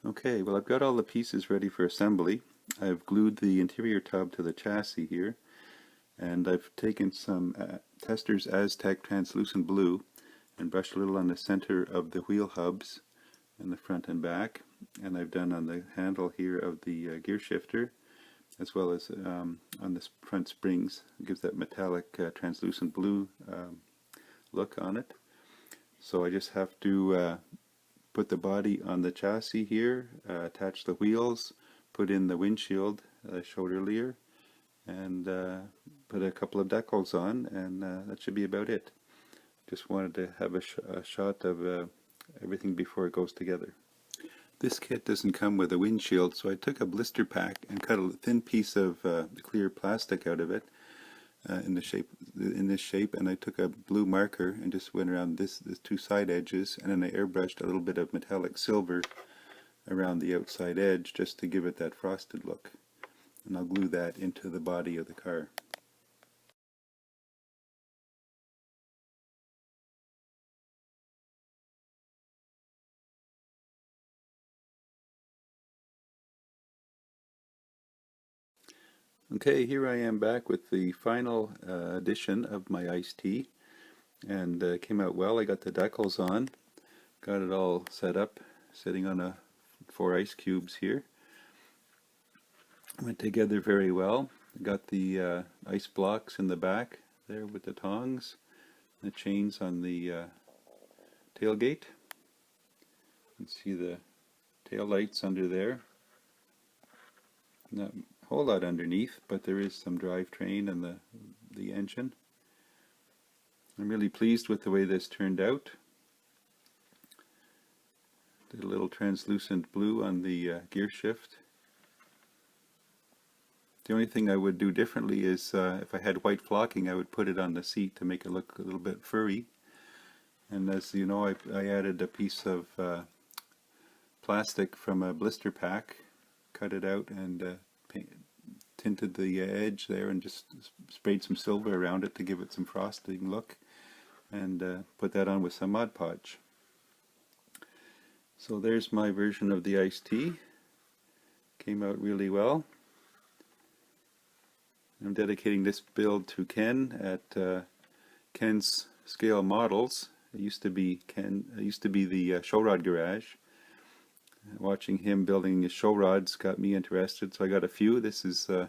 Okay, well I've got all the pieces ready for assembly. I've glued the interior tub to the chassis here, and I've taken some Testors Aztec translucent blue and brushed a little on the center of the wheel hubs in the front and back, and I've done on the handle here of the gear shifter, as well as on the front springs. It gives that metallic translucent blue look on it. So I just have to put the body on the chassis here, attach the wheels, put in the windshield that I showed earlier, and put a couple of decals on, and that should be about it. Just wanted to have a shot of everything before it goes together. This kit doesn't come with a windshield, so I took a blister pack and cut a thin piece of clear plastic out of it in this shape, and I took a blue marker and just went around this two side edges, and then I airbrushed a little bit of metallic silver around the outside edge just to give it that frosted look, and I'll glue that into the body of the car. Okay, here I am back with the final edition of my iced tea, and it came out well. I got the decals on, got it all set up, sitting on 4 ice cubes here. Went together very well. Got the ice blocks in the back there with the tongs, the chains on the tailgate. You can see the tail lights under there. Not a whole lot underneath, but there is some drivetrain and the engine. I'm really pleased with the way this turned out. Did a little translucent blue on the gear shift. The only thing I would do differently is if I had white flocking, I would put it on the seat to make it look a little bit furry. And as you know, I added a piece of plastic from a blister pack, cut it out and tinted the edge there, and just sprayed some silver around it to give it some frosting look, and put that on with some Mod Podge. So there's my version of the iced tea. Came out really well. I'm dedicating this build to Ken at Ken's Scale Models. It used to be the show rod garage. Watching him building his show rods got me interested, so I got a few. This is, I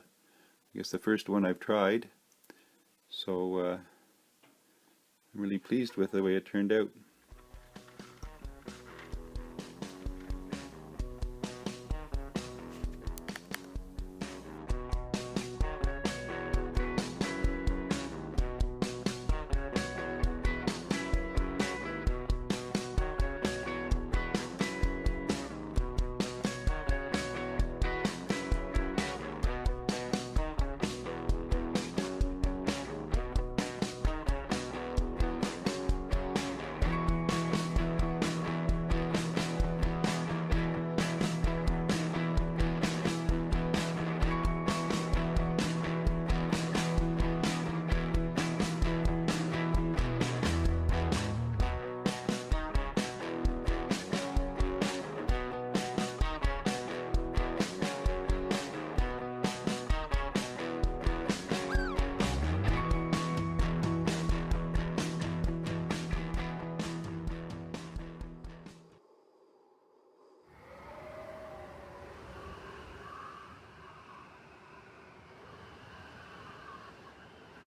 guess, the first one I've tried. So I'm really pleased with the way it turned out.